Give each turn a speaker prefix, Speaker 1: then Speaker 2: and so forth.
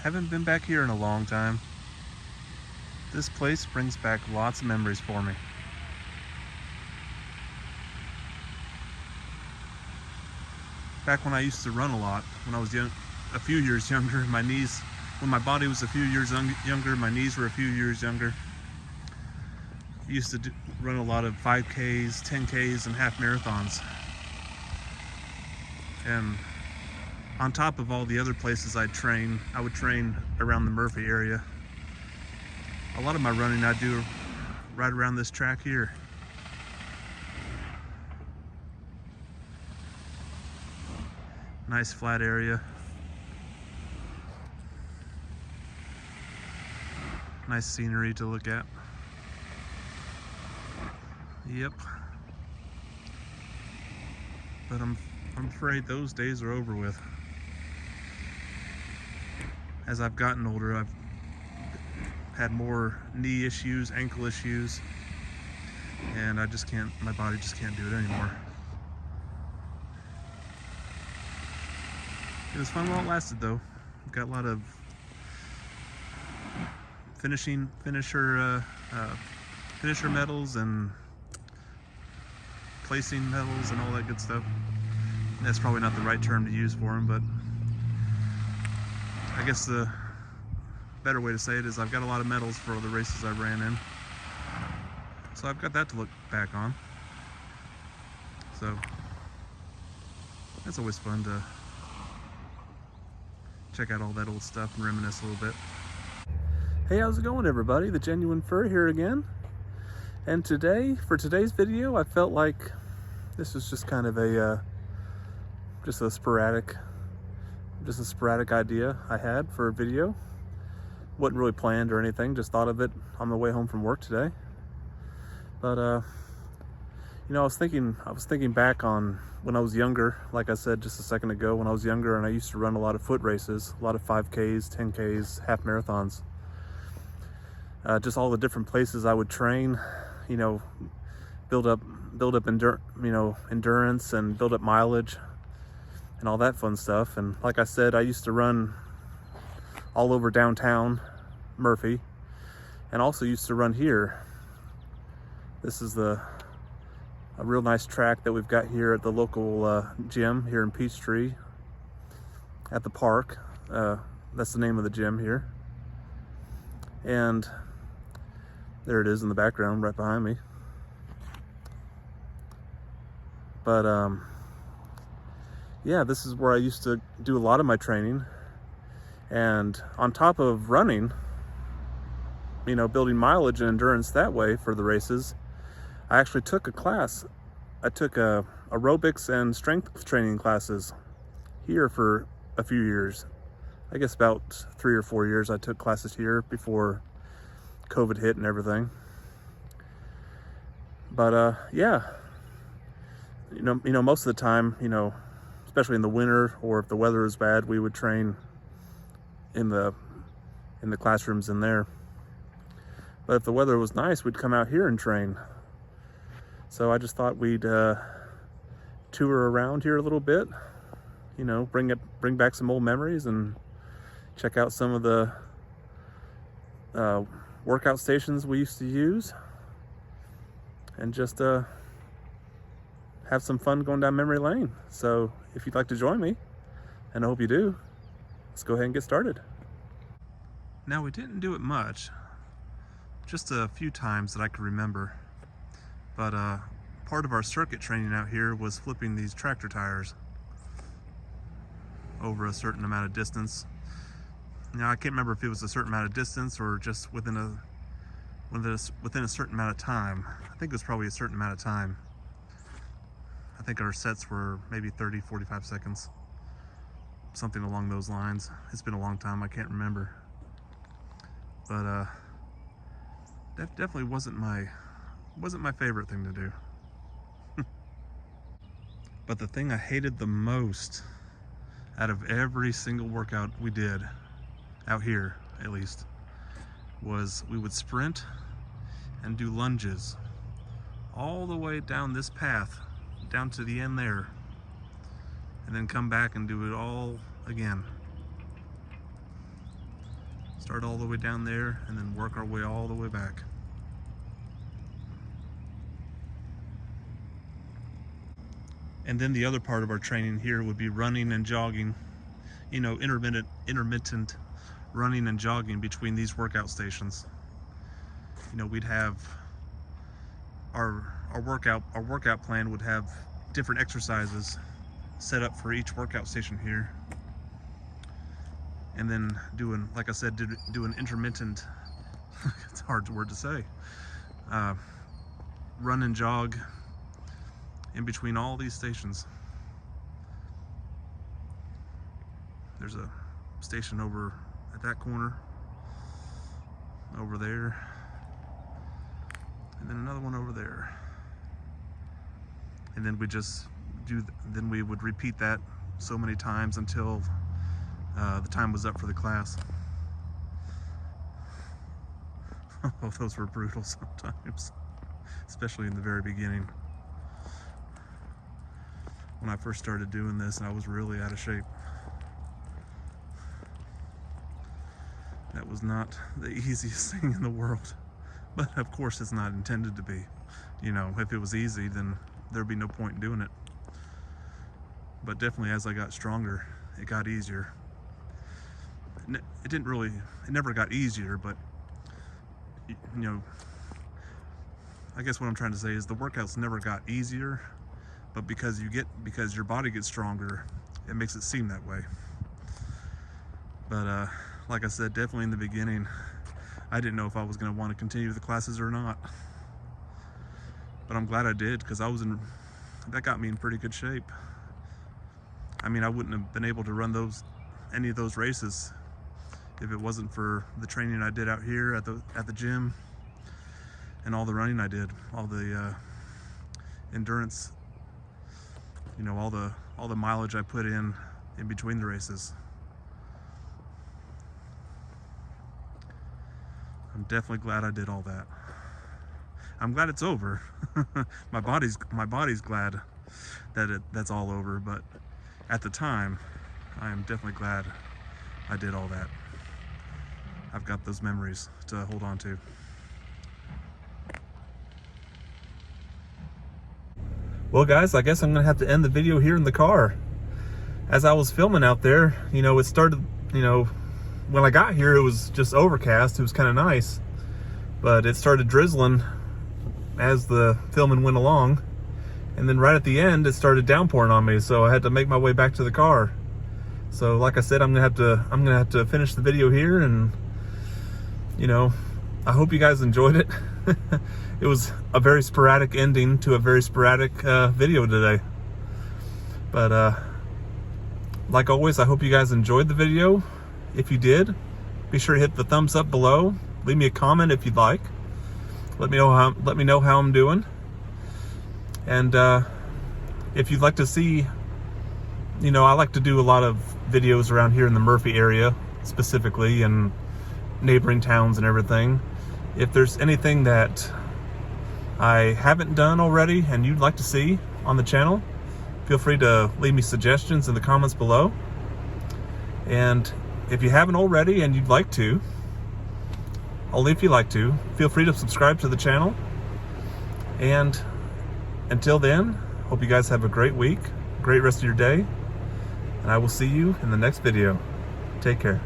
Speaker 1: Haven't been back here in a long time. This place brings back lots of memories for me. Back when I used to run a lot, when I was young, a few years younger, when my body was a few years younger, my knees were a few years younger. I used to run a lot of 5Ks, 10Ks, and half marathons. And on top of all the other places I would train around the Murphy area. A lot of my running I do right around this track here. Nice flat area. Nice scenery to look at. Yep. But I'm afraid those days are over with. As I've gotten older, I've had more knee issues, ankle issues, and my body just can't do it anymore. It was fun while it lasted though. I've got a lot of finisher medals and placing medals and all that good stuff. That's probably not the right term to use for them, but I guess the better way to say it is I've got a lot of medals for the races I ran in. So I've got that to look back on. So that's always fun to check out all that old stuff and reminisce a little bit. Hey, how's it going everybody? The Genuine Fur here again. And for today's video, I felt like this was just kind of just a sporadic idea I had for a video. Wasn't really planned or anything, just thought of it on the way home from work today. But you know, I was thinking back on when I was younger, like I said just a second ago, when I was younger and I used to run a lot of foot races, a lot of 5Ks, 10Ks, half marathons. Just all the different places I would train, you know, build up endurance and build up mileage and all that fun stuff. And like I said, I used to run all over downtown Murphy and also used to run here. This is a real nice track that we've got here at the local gym here in Peachtree at the park. That's the name of the gym here. And there it is in the background right behind me. But yeah, this is where I used to do a lot of my training. And on top of running, you know, building mileage and endurance that way for the races, I actually took a class. I took aerobics and strength training classes here for a few years. I guess about 3 or 4 years I took classes here before COVID hit and everything. But yeah, you know, most of the time, you know, especially in the winter or if the weather is bad, we would train in the classrooms in there. But if the weather was nice, we'd come out here and train. So I just thought we'd tour around here a little bit, you know, bring back some old memories and check out some of the workout stations we used to use, and just have some fun going down memory lane. So if you'd like to join me, and I hope you do, let's go ahead and get started. Now, we didn't do it much, just a few times that I could remember. But part of our circuit training out here was flipping these tractor tires over a certain amount of distance. Now, I can't remember if it was a certain amount of distance or just within a certain amount of time. I think it was probably a certain amount of time. I think our sets were maybe 30, 45 seconds. Something along those lines. It's been a long time, I can't remember. But that definitely wasn't my favorite thing to do. But the thing I hated the most out of every single workout we did, out here at least, was we would sprint and do lunges all the way down this path, down to the end there, and then come back and do it all again. Start all the way down there and then work our way all the way back. And then the other part of our training here would be running and jogging, you know, intermittent running and jogging between these workout stations. You know, we'd have our workout plan would have different exercises set up for each workout station here. And then doing, like I said, do an intermittent, it's a hard word to say, run and jog in between all these stations. There's a station over at that corner, over there, and then another one over there. And then then we would repeat that so many times until the time was up for the class. Oh, those were brutal sometimes, especially in the very beginning. When I first started doing this, I was really out of shape. That was not the easiest thing in the world, but of course it's not intended to be. You know, if it was easy, then there'd be no point in doing it. But definitely as I got stronger, it got easier. It never got easier, but you know, I guess what I'm trying to say is the workouts never got easier, but because your body gets stronger, it makes it seem that way. But like I said, definitely in the beginning, I didn't know if I was going to want to continue the classes or not. But I'm glad I did, because that got me in pretty good shape. I mean, I wouldn't have been able to run any of those races if it wasn't for the training I did out here at the gym, and all the running I did, all the endurance, you know, all the mileage I put in between the races. I'm definitely glad I did all that. I'm glad it's over. my body's glad that that's all over, but at the time, I am definitely glad I did all that. I've got those memories to hold on to. Well guys, I guess I'm gonna have to end the video here in the car. As I was filming out there, you know, it started, you know, when I got here it was just overcast, it was kind of nice, but it started drizzling as the filming went along, and then right at the end it started downpouring on me, so I had to make my way back to the car. So like I said, I'm gonna have to finish the video here, and you know, I hope you guys enjoyed it. It was a very sporadic ending to a very sporadic video today, but like always, I hope you guys enjoyed the video. If you did, be sure to hit the thumbs up below. Leave me a comment if you'd like. Let me know how I'm doing. And if you'd like to see, you know, I like to do a lot of videos around here in the Murphy area specifically, and neighboring towns and everything. If there's anything that I haven't done already and you'd like to see on the channel, feel free to leave me suggestions in the comments below. And if you haven't already and you'd like to, only if you like to, feel free to subscribe to the channel. And until then, hope you guys have a great week, great rest of your day, and I will see you in the next video. Take care.